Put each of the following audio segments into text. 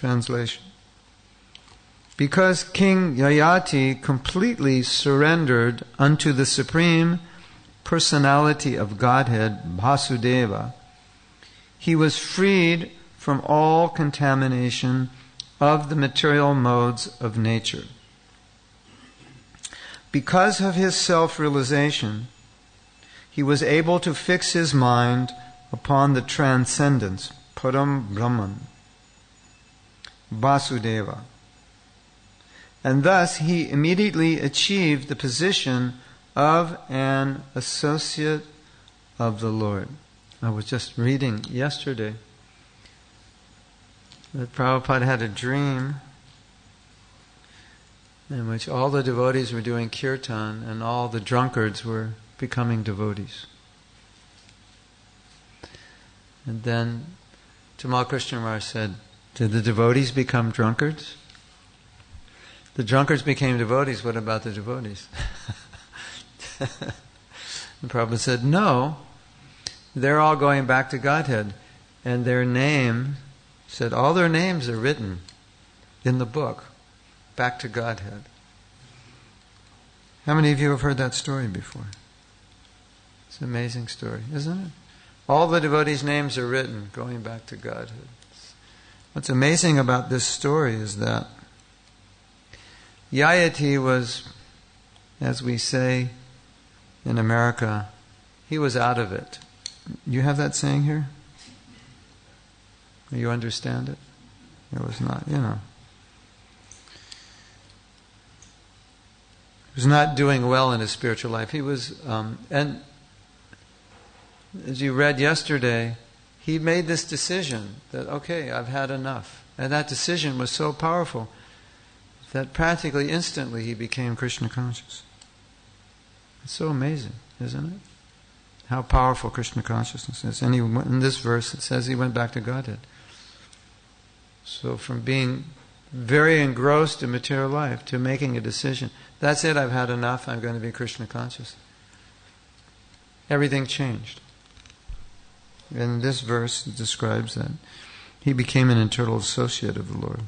Translation. Because King Yayati completely surrendered unto the Supreme Personality of Godhead, Vasudeva, he was freed from all contamination of the material modes of nature. Because of his self-realization, he was able to fix his mind upon the transcendence, Param Brahman, Vasudeva. And thus he immediately achieved the position of an associate of the Lord. I was just reading yesterday that Prabhupada had a dream in which all the devotees were doing kirtan and all the drunkards were becoming devotees. And then Tamal Krishna Maharaj said, did the devotees become drunkards? The drunkards became devotees, what about the devotees? And Prabhupada said, no, they're all going back to Godhead. And their name, said all their names are written in the book, back to Godhead. How many of you have heard that story before? It's an amazing story, isn't it? All the devotees' names are written, going back to Godhead. What's amazing about this story is that Yayati was, as we say in America, he was out of it. You have that saying here? You understand it? It was not, He was not doing well in his spiritual life. He was, and as you read yesterday, he made this decision that, okay, I've had enough. And that decision was so powerful that practically instantly he became Krishna conscious. It's so amazing, isn't it? How powerful Krishna consciousness is. And in this verse it says he went back to Godhead. So from being very engrossed in material life to making a decision, that's it, I've had enough, I'm going to be Krishna conscious. Everything changed. And this verse describes that he became an eternal associate of the Lord.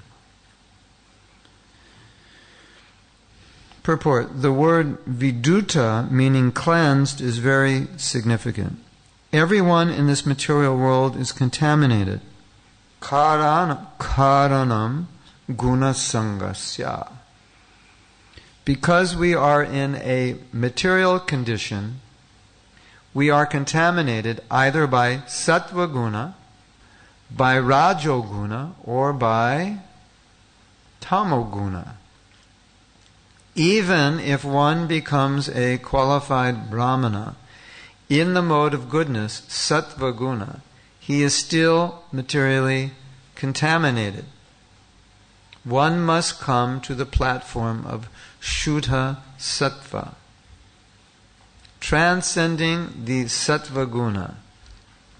Purport. The word viduta, meaning cleansed, is very significant. Everyone in this material world is contaminated. Karanam guna sangasya. Because we are in a material condition, we are contaminated either by sattva guna, by rajoguna, or by tamoguna. Even if one becomes a qualified brahmana in the mode of goodness, sattva guna, he is still materially contaminated. One must come to the platform of Shuddha Sattva, transcending the Sattva guna.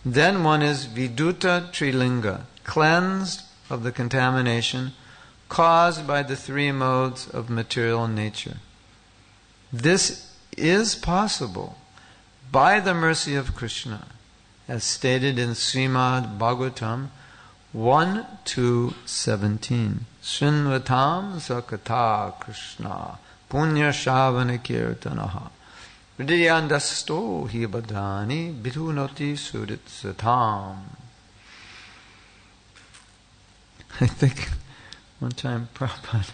Then one is Viduta Trilinga, cleansed of the contamination caused by the three modes of material nature. This is possible by the mercy of Krishna, as stated in Srimad Bhagavatam 1:17. Srinvatam sakata Krishna punya shavana kirtanaha hridayandasto hi badani bidhunoti surit satam. I think one time Prabhupada,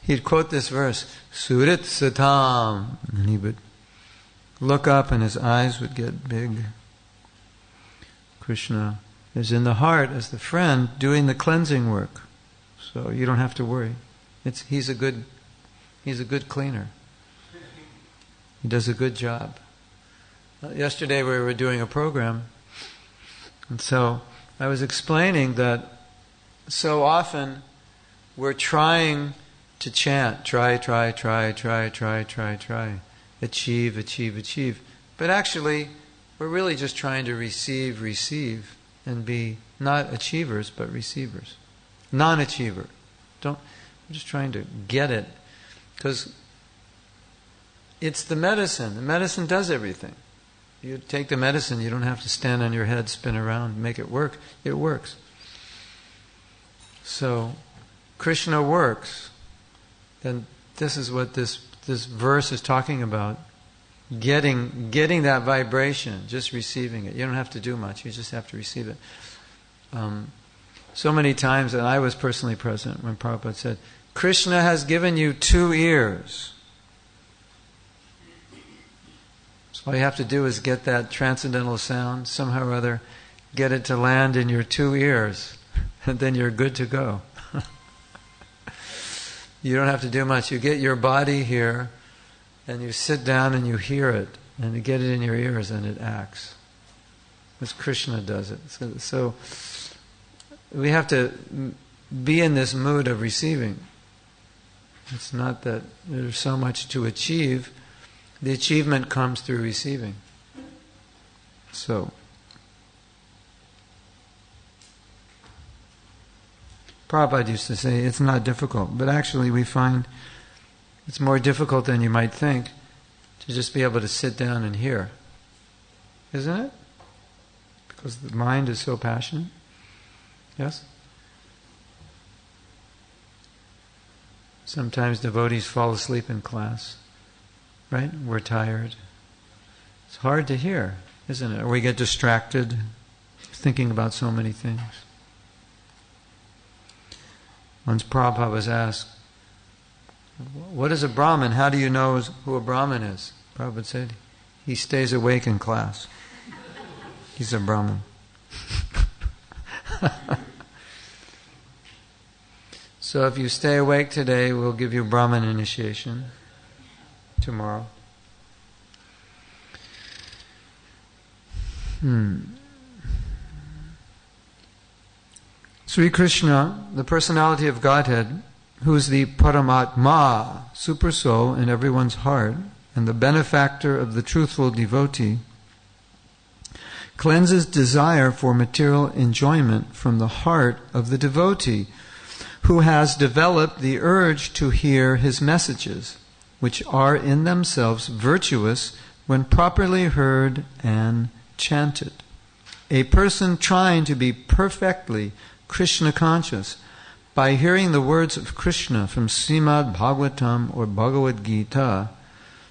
he'd quote this verse, Surit Satam, and he would look up and his eyes would get big. Krishna is in the heart as the friend doing the cleansing work. So you don't have to worry. He's a good cleaner. He does a good job. Yesterday we were doing a program, and so I was explaining that so often we're trying to chant, try, achieve. But actually, we're really just trying to receive, and be not achievers, but receivers. Non-achiever. We're just trying to get it. Because it's the medicine. The medicine does everything. You take the medicine, you don't have to stand on your head, spin around, make it work. It works. So Krishna works. Then this is what this verse is talking about. Getting that vibration, just receiving it. You don't have to do much, you just have to receive it. So many times, and I was personally present when Prabhupada said, Krishna has given you 2 ears. So all you have to do is get that transcendental sound, somehow or other, get it to land in your 2 ears, and then you're good to go. You don't have to do much. You get your body here, and you sit down and you hear it, and you get it in your ears, and it acts. Because Krishna does it. So we have to be in this mood of receiving. It's not that there's so much to achieve. The achievement comes through receiving. So, Prabhupada used to say it's not difficult, but actually we find it's more difficult than you might think to just be able to sit down and hear. Isn't it? Because the mind is so passionate. Yes? Sometimes devotees fall asleep in class, right? We're tired. It's hard to hear, isn't it? Or we get distracted thinking about so many things. Once Prabhupada was asked, what is a Brahmin? How do you know who a Brahmin is? Prabhupada said, he stays awake in class. He's a Brahmin. So if you stay awake today, we'll give you Brahmin initiation tomorrow. Sri Krishna, the personality of Godhead, who is the Paramatma, super soul in everyone's heart, and the benefactor of the truthful devotee, cleanses desire for material enjoyment from the heart of the devotee, who has developed the urge to hear his messages, which are in themselves virtuous when properly heard and chanted. A person trying to be perfectly Krishna conscious by hearing the words of Krishna from Srimad Bhagavatam or Bhagavad Gita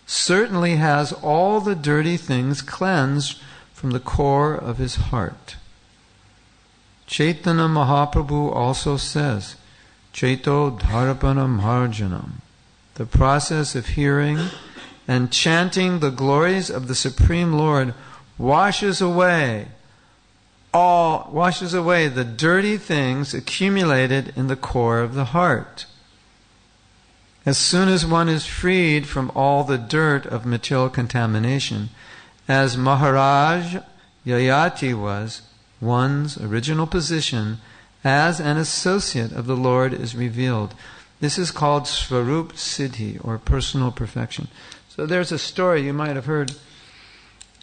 certainly has all the dirty things cleansed from the core of his heart. Chaitanya Mahaprabhu also says, Chaito Dharapana Marjanam, the process of hearing and chanting the glories of the Supreme Lord washes away the dirty things accumulated in the core of the heart. As soon as one is freed from all the dirt of material contamination, as Maharaj Yayati was, one's original position as an associate of the Lord is revealed. This is called Svarup Siddhi, or personal perfection. So there's a story you might have heard.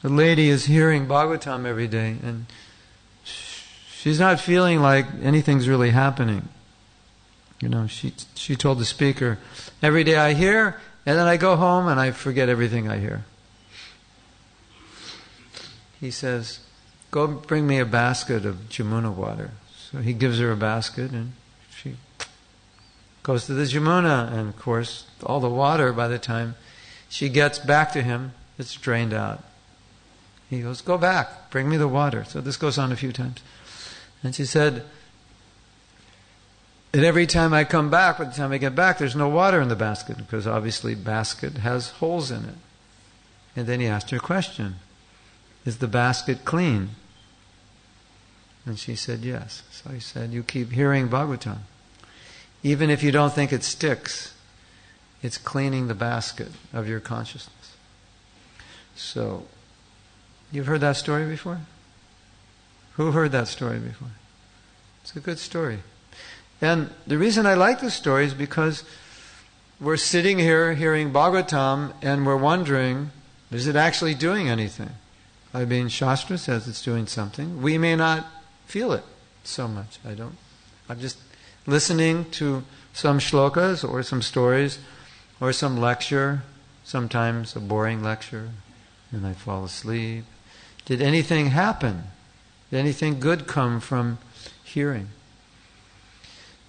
A lady is hearing Bhagavatam every day, and she's not feeling like anything's really happening. You know, she told the speaker, every day I hear, and then I go home and I forget everything I hear. He says, go bring me a basket of Jamuna water. So he gives her a basket, and she goes to the Jamuna, and of course, all the water, by the time she gets back to him, it's drained out. He goes, go back, bring me the water. So this goes on a few times. And she said, and every time I come back, by the time I get back, there's no water in the basket, because obviously basket has holes in it. And then he asked her a question, is the basket clean? And she said, yes. So he said, you keep hearing Bhagavatam. Even if you don't think it sticks, it's cleaning the basket of your consciousness. So, you've heard that story before? Who heard that story before? It's a good story. And the reason I like this story is because we're sitting here hearing Bhagavatam and we're wondering, is it actually doing anything? I mean, Shastra says it's doing something. We may not feel it so much. I'm just listening to some shlokas or some stories or some lecture, sometimes a boring lecture, and I fall asleep. Did anything happen? Did anything good come from hearing?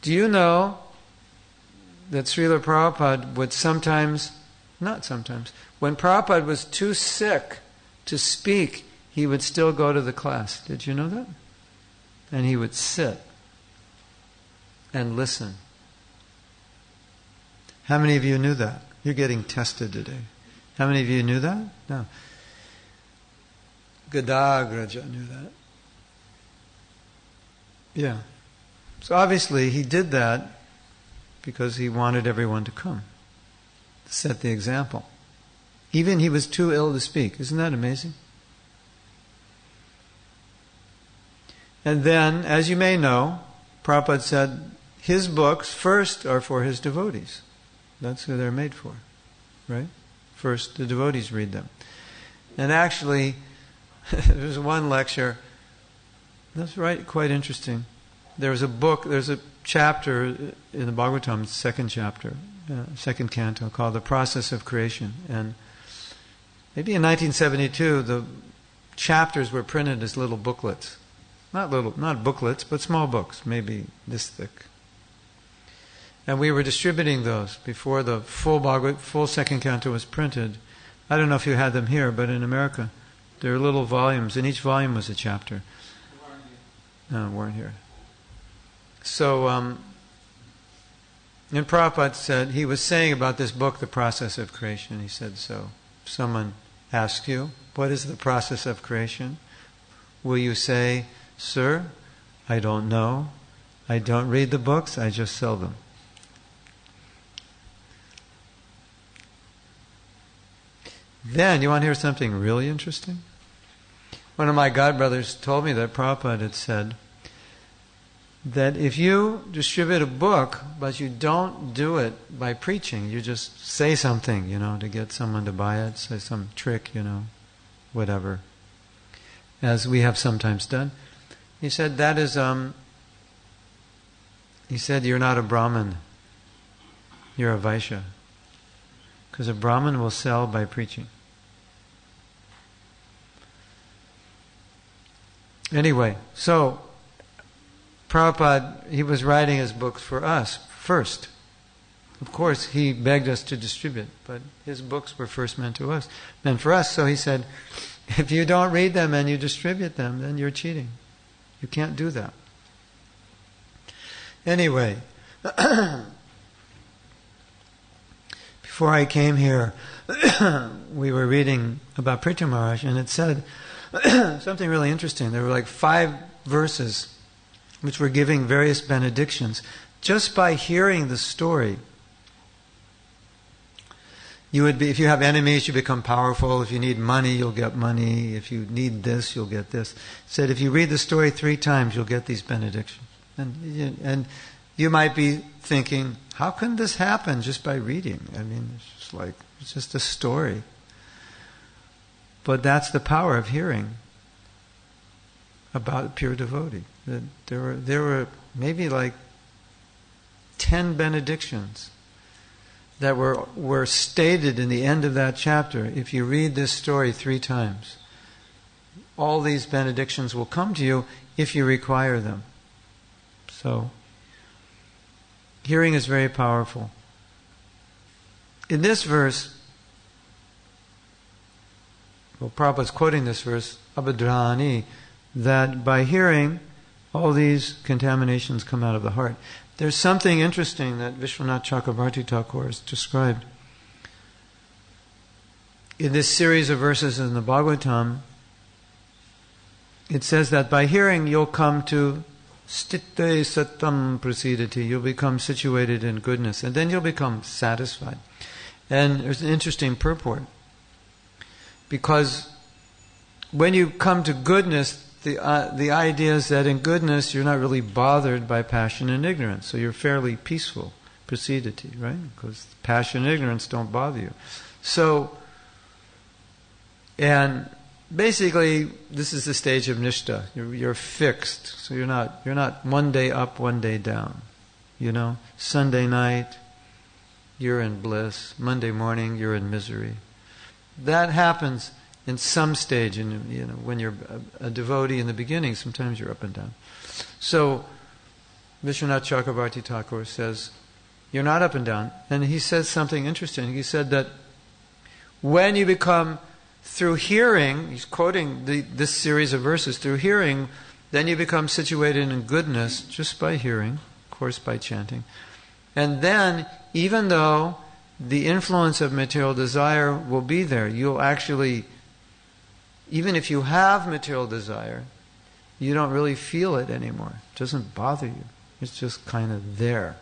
Do you know that Srila Prabhupada would not sometimes, when Prabhupada was too sick to speak, he would still go to the class. Did you know that? And he would sit and listen. How many of you knew that? You're getting tested today. How many of you knew that? No. Gadagraja knew that. Yeah. So obviously he did that because he wanted everyone to come. To set the example. Even he was too ill to speak. Isn't that amazing? And then, as you may know, Prabhupada said his books first are for his devotees. That's who they're made for. Right? First, the devotees read them. And actually, there's one lecture, that's right, quite interesting. There's a chapter in the Bhagavatam, second chapter, second canto, called The Process of Creation. And maybe in 1972, the chapters were printed as little booklets. Not booklets, but small books, maybe this thick. And we were distributing those before the full second canto was printed. I don't know if you had them here, but in America, there are little volumes, and each volume was a chapter. No, weren't here. So, and Prabhupada said, he was saying about this book, The Process of Creation, he said, so if someone asks you, what is the process of creation? Will you say, sir, I don't know. I don't read the books, I just sell them. Then, you want to hear something really interesting? One of my godbrothers told me that Prabhupada had said that if you distribute a book, but you don't do it by preaching, you just say something, to get someone to buy it, say some trick, whatever, as we have sometimes done. He said that is, he said you're not a Brahmin, you're a Vaishya. Because a Brahmin will sell by preaching. Anyway, so Prabhupada, he was writing his books for us first. Of course, he begged us to distribute, but his books were first meant for us. So he said, if you don't read them and you distribute them, then you're cheating. You can't do that. Anyway, before I came here, we were reading about Prithu Maharaj, and it said something really interesting. There were like 5 verses which were giving various benedictions. Just by hearing the story, you would be, if you have enemies, you become powerful. If you need money, you'll get money. If you need this, you'll get this. It said if you read the story 3 times, you'll get these benedictions. And you might be thinking, how can this happen just by reading? I mean, it's just a story. But that's the power of hearing about a pure devotee. There were maybe like 10 benedictions that were stated in the end of that chapter. If you read this story 3 times, all these benedictions will come to you if you require them. So, hearing is very powerful. In this verse, Prabhupada's quoting this verse, Abhadrani, that by hearing, all these contaminations come out of the heart. There's something interesting that Vishwanath Chakravarti Thakur has described. In this series of verses in the Bhagavatam, it says that by hearing you'll come to Stitte Satam Prasidati, you'll become situated in goodness, and then you'll become satisfied. And there's an interesting purport. Because when you come to goodness, the idea is that in goodness you're not really bothered by passion and ignorance, so you're fairly peaceful, prasidati, right? Because passion and ignorance don't bother you. So, and basically this is the stage of nishta. You're fixed, so you're not one day up, one day down. Sunday night you're in bliss, Monday morning you're in misery. That happens in some stage, when you're a devotee in the beginning, sometimes you're up and down. So, Vishwanath Chakravarti Thakur says, you're not up and down. And he says something interesting. He said that when you become, through hearing, he's quoting this series of verses, through hearing, then you become situated in goodness just by hearing, of course by chanting. And then, even though the influence of material desire will be there, you'll actually, even if you have material desire, you don't really feel it anymore. It doesn't bother you. It's just kind of there.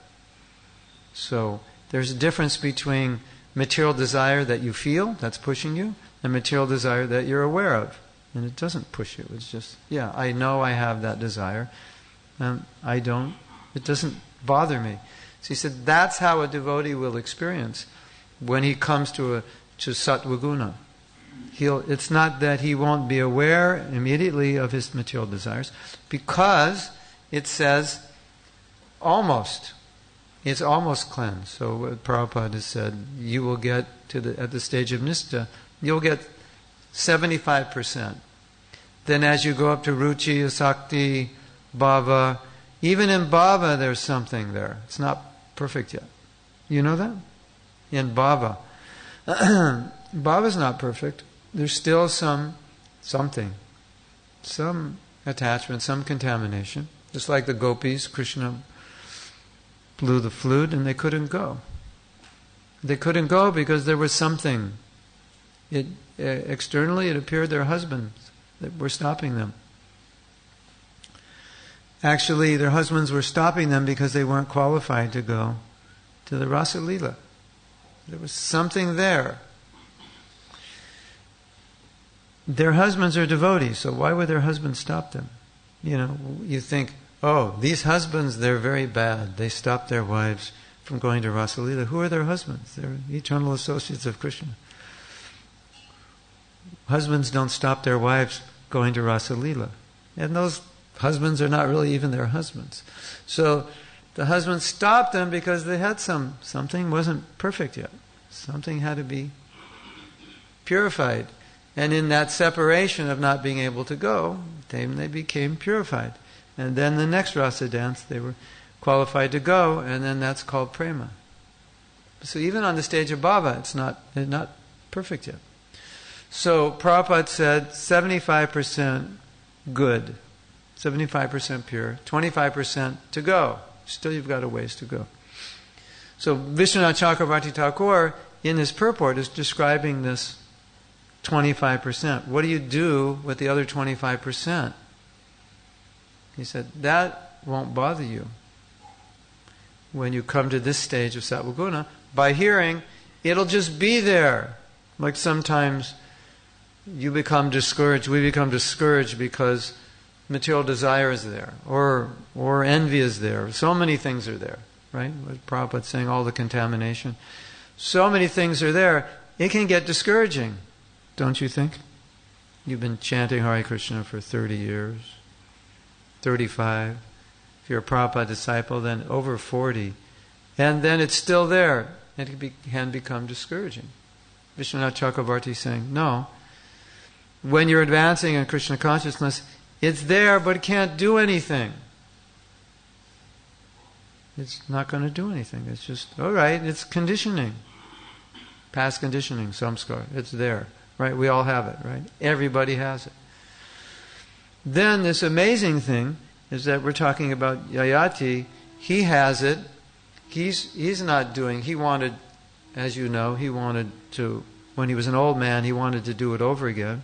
So there's a difference between material desire that you feel, that's pushing you, and material desire that you're aware of. And it doesn't push you. It's just, yeah, I know I have that desire. It doesn't bother me. So he said that's how a devotee will experience when he comes to sattva guna. It's not that he won't be aware immediately of his material desires, because it says almost. It's almost cleansed. So what Prabhupada has said, you will get at the stage of nistha, you'll get 75%. Then as you go up to ruchi, asakti, bhava, even in bhava there's something there. It's not perfect yet. You know that? In bhava. Bhava's not perfect. There's still something. Some attachment, some contamination. Just like the gopis, Krishna blew the flute and they couldn't go. They couldn't go because there was something. Externally it appeared their husbands that were stopping them. Actually, their husbands were stopping them because they weren't qualified to go to the Rasa Lila. There was something there. Their husbands are devotees, so why would their husbands stop them? You think, oh, these husbands, they're very bad. They stop their wives from going to Rasa Lila. Who are their husbands? They're eternal associates of Krishna. Husbands don't stop their wives going to Rasa Lila. And those husbands are not really even their husbands. So the husbands stopped them because they had something wasn't perfect yet. Something had to be purified. And in that separation of not being able to go, they became purified. And then the next rasa dance, they were qualified to go, and then that's called prema. So even on the stage of bhava, it's not perfect yet. So Prabhupada said 75% good, 75% pure, 25% to go. Still you've got a ways to go. So Vishwanath Chakravarti Thakur, in his purport, is describing this 25%. What do you do with the other 25%? He said, that won't bother you. When you come to this stage of sattva guna, by hearing, it'll just be there. Like sometimes you become discouraged, we become discouraged because material desire is there, or envy is there. So many things are there, right? What Prabhupada's saying, all the contamination. So many things are there, it can get discouraging, don't you think? You've been chanting Hare Krishna for 30 years, 35. If you're a Prabhupada disciple, then over 40. And then it's still there. And it can become discouraging. Vishwanath Chakravarti is saying, no. When you're advancing in Krishna consciousness, it's there, but it can't do anything. It's not going to do anything. It's just, all right, it's conditioning. Past conditioning, samskar. It's there. Right? We all have it, right? Everybody has it. Then this amazing thing is that we're talking about Yayati. He has it. He's not doing. He wanted, as you know, he wanted to, when he was an old man, he wanted to do it over again.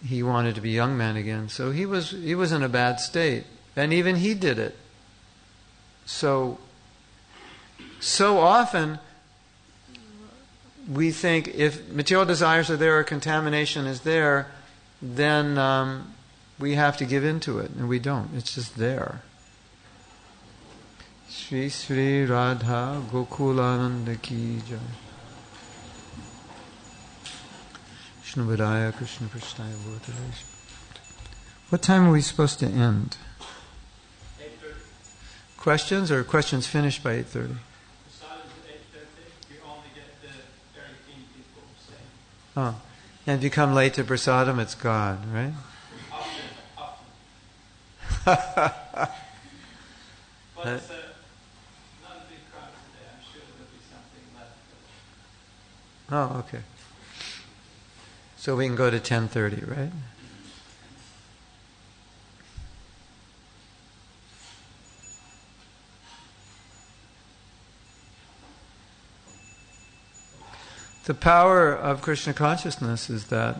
He wanted to be a young man again. So he was in a bad state. And even he did it. So often we think if material desires are there or contamination is there, then we have to give in to it. And we don't. It's just there. Shri Sri Radha Gokulananda Ki Jai. Krishna Vidaya Krishna Prasthaya Bhutale. What time are we supposed to end? 8:30. Questions, or questions finished by 8:30? The silence at 8:30. We only get the very keen people saying. Oh. And if you come late to prasadam, it's gone, right? Often. Well, it's not a big crowd today. I'm sure there'll be something left. Oh, okay. So we can go to 10:30, right? The power of Krishna consciousness is that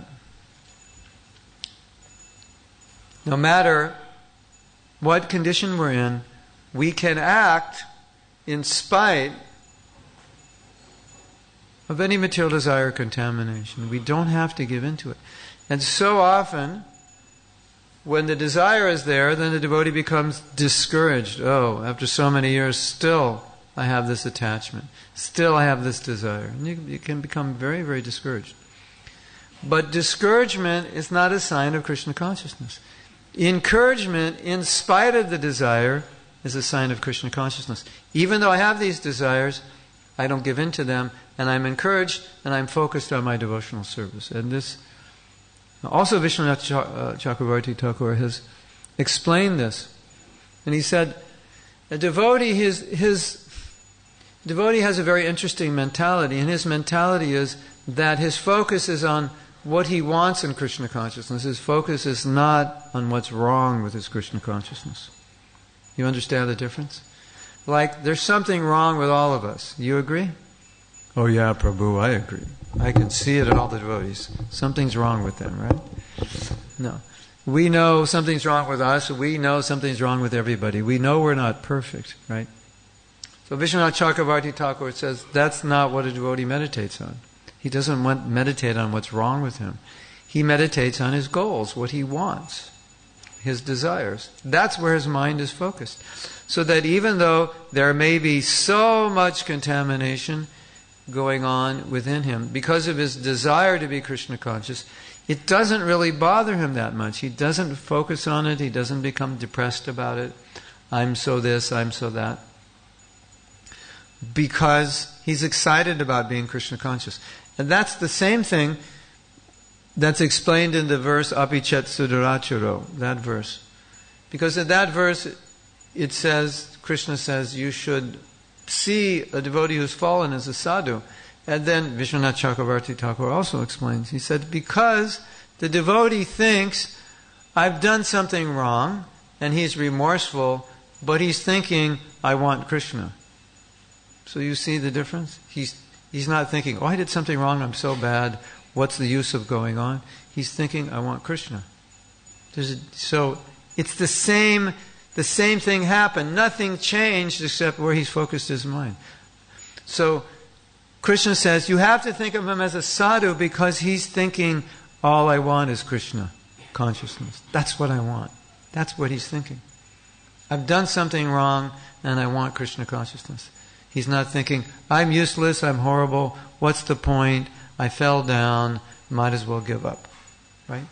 no matter what condition we're in, we can act in spite of any material desire or contamination. We don't have to give in to it. And so often, when the desire is there, then the devotee becomes discouraged. Oh, after so many years, still I have this attachment. Still I have this desire. And you can become very, very discouraged. But discouragement is not a sign of Krishna consciousness. Encouragement, in spite of the desire, is a sign of Krishna consciousness. Even though I have these desires, I don't give in to them, and I'm encouraged, and I'm focused on my devotional service. And this, also Vishwanath Chakravarti Thakur has explained this. And he said, a devotee, his devotee has a very interesting mentality, and his mentality is that his focus is on what he wants in Krishna consciousness. His focus is not on what's wrong with his Krishna consciousness. You understand the difference? Like, there's something wrong with all of us. You agree? Oh yeah, Prabhu, I agree. I can see it in all the devotees. Something's wrong with them, right? No. We know something's wrong with us. We know something's wrong with everybody. We know we're not perfect, right? So Vishwanath Chakravarti Thakur says that's not what a devotee meditates on. He doesn't meditate on what's wrong with him. He meditates on his goals, what he wants, his desires. That's where his mind is focused. So that even though there may be so much contamination going on within him, because of his desire to be Krishna conscious, it doesn't really bother him that much. He doesn't focus on it. He doesn't become depressed about it. I'm so this, I'm so that. Because he's excited about being Krishna conscious. And that's the same thing that's explained in the verse Apichet Suduracharo, that verse. Because in that verse it says, Krishna says, you should see a devotee who's fallen as a sadhu. And then Vishwanath Chakravarti Thakur also explains. He said, because the devotee thinks, I've done something wrong, and he's remorseful, but he's thinking, I want Krishna. So you see the difference? He's not thinking, oh, I did something wrong, I'm so bad, what's the use of going on? He's thinking, I want Krishna. So it's the same thing happened. Nothing changed except where he's focused his mind. So Krishna says, you have to think of him as a sadhu because he's thinking, all I want is Krishna consciousness. That's what I want. That's what he's thinking. I've done something wrong and I want Krishna consciousness. He's not thinking, I'm useless, I'm horrible, what's the point? I fell down, might as well give up. Right?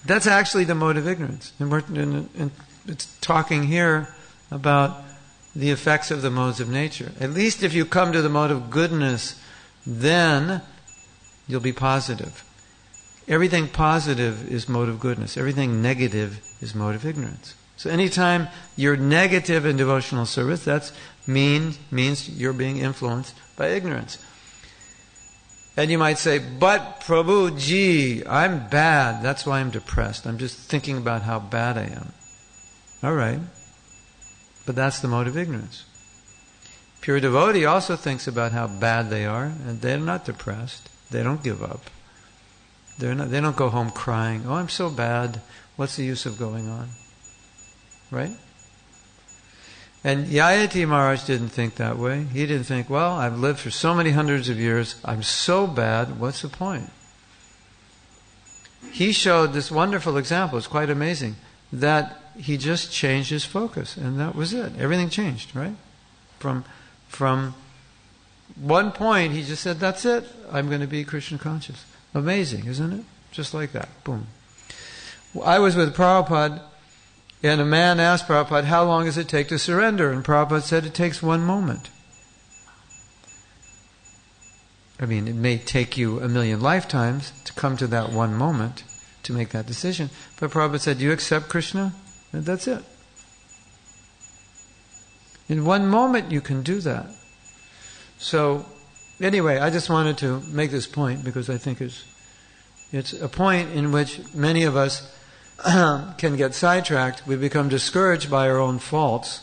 That's actually the mode of ignorance. And it's talking here about the effects of the modes of nature. At least if you come to the mode of goodness, then you'll be positive. Everything positive is mode of goodness. Everything negative is mode of ignorance. So anytime you're negative in devotional service, that means you're being influenced by ignorance. And you might say, but Prabhu, gee, I'm bad. That's why I'm depressed. I'm just thinking about how bad I am. All right. But that's the mode of ignorance. Pure devotee also thinks about how bad they are, and they're not depressed. They don't give up. They don't go home crying, oh, I'm so bad. What's the use of going on? Right? And Yayati Maharaj didn't think that way. He didn't think, well, I've lived for so many hundreds of years, I'm so bad, what's the point? He showed this wonderful example, it's quite amazing, that he just changed his focus, and that was it. Everything changed, right? From one point, he just said, that's it, I'm going to be Krishna conscious. Amazing, isn't it? Just like that, boom. I was with Prabhupada, and a man asked Prabhupada, how long does it take to surrender? And Prabhupada said, it takes one moment. I mean, it may take you 1,000,000 lifetimes to come to that one moment, to make that decision. But Prabhupada said, do you accept Krishna? And that's it. In one moment you can do that. So, anyway, I just wanted to make this point because I think it's a point in which many of us can get sidetracked. We become discouraged by our own faults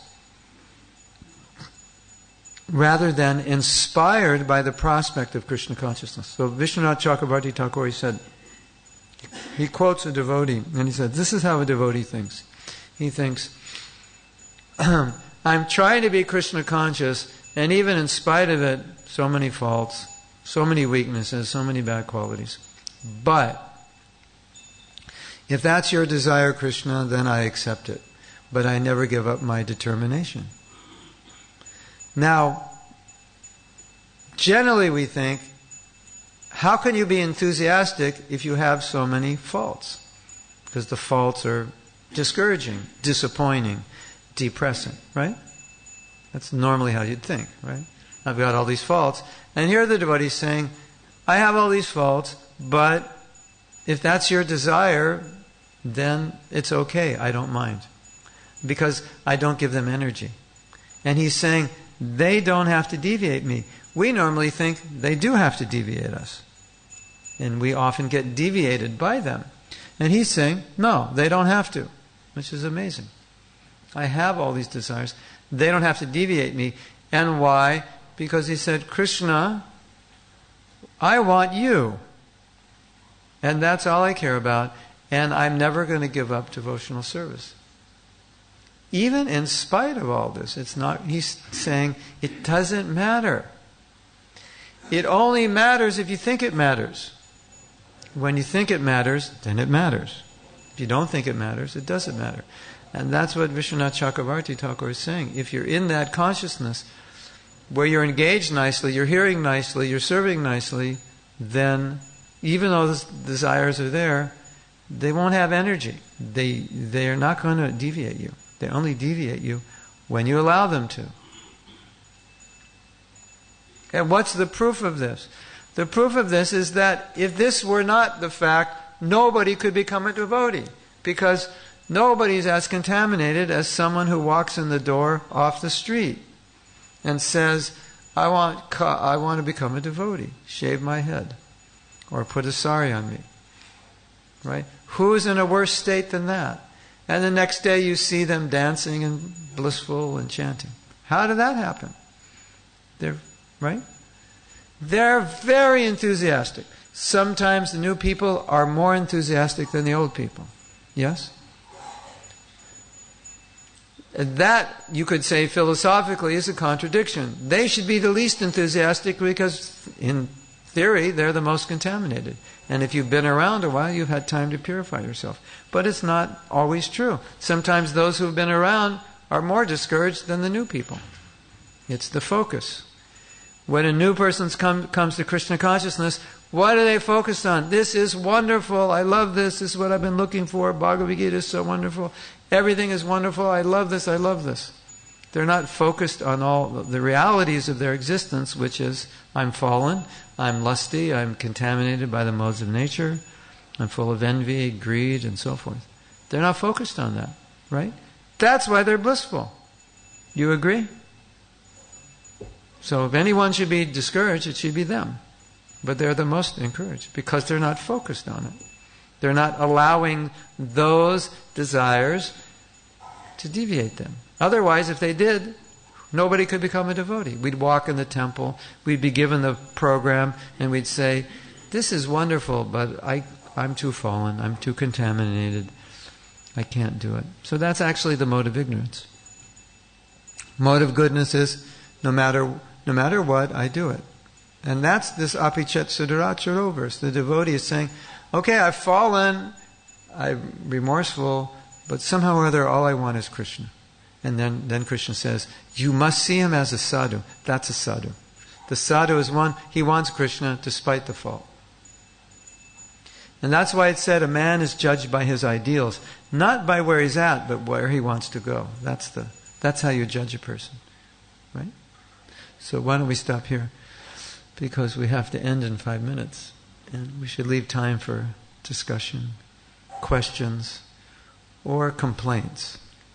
rather than inspired by the prospect of Krishna consciousness. So Vishwanath Chakrabarti Thakur, he quotes a devotee, and he said, this is how a devotee thinks. He thinks, I'm trying to be Krishna conscious, and even in spite of it, so many faults, so many weaknesses, so many bad qualities. But if that's your desire, Krishna, then I accept it. But I never give up my determination. Now, generally we think, how can you be enthusiastic if you have so many faults? Because the faults are discouraging, disappointing, depressing, right? That's normally how you'd think, right? I've got all these faults. And here the devotee is saying, I have all these faults, but if that's your desire, then it's okay, I don't mind. Because I don't give them energy. And he's saying, they don't have to deviate me. We normally think they do have to deviate us. And we often get deviated by them. And he's saying, no, they don't have to. Which is amazing. I have all these desires. They don't have to deviate me. And why? Because he said, Krishna, I want you. And that's all I care about. And I'm never going to give up devotional service. Even in spite of all this, he's saying, it doesn't matter. It only matters if you think it matters. When you think it matters, then it matters. If you don't think it matters, it doesn't matter. And that's what Vishwanath Chakrabarti Thakur is saying. If you're in that consciousness, where you're engaged nicely, you're hearing nicely, you're serving nicely, then even though those desires are there, they won't have energy. They are not going to deviate you. They only deviate you when you allow them to. And what's the proof of this? The proof of this is that if this were not the fact, nobody could become a devotee. Because nobody's as contaminated as someone who walks in the door off the street and says, I want to become a devotee. Shave my head. Or put a sari on me. Right? Who's in a worse state than that? And the next day you see them dancing and blissful and chanting. How did that happen? Right? They're very enthusiastic. Sometimes the new people are more enthusiastic than the old people. Yes? That, you could say philosophically, is a contradiction. They should be the least enthusiastic because, in theory, they're the most contaminated. And if you've been around a while, you've had time to purify yourself. But it's not always true. Sometimes those who've been around are more discouraged than the new people. It's the focus. When a new person comes to Krishna consciousness, what are they focused on? This is wonderful. I love this. This is what I've been looking for. Bhagavad Gita is so wonderful. Everything is wonderful. I love this. I love this. They're not focused on all the realities of their existence, which is, I'm fallen, I'm lusty, I'm contaminated by the modes of nature, I'm full of envy, greed, and so forth. They're not focused on that, right? That's why they're blissful. You agree? So if anyone should be discouraged, it should be them. But they're the most encouraged because they're not focused on it. They're not allowing those desires to deviate them. Otherwise, if they did, nobody could become a devotee. We'd walk in the temple, we'd be given the program, and we'd say, this is wonderful, but I'm too fallen, I'm too contaminated, I can't do it. So that's actually the mode of ignorance. Mode of goodness is, no matter what, I do it. And that's this apichet sudaracharo verse. The devotee is saying, okay, I've fallen, I'm remorseful, but somehow or other all I want is Krishna. And then Krishna says, you must see him as a sadhu. That's a sadhu. The sadhu is one, he wants Krishna despite the fault. And that's why it said a man is judged by his ideals, not by where he's at, but where he wants to go. That's how you judge a person. Right? So why don't we stop here? Because we have to end in 5 minutes. And we should leave time for discussion, questions, or complaints.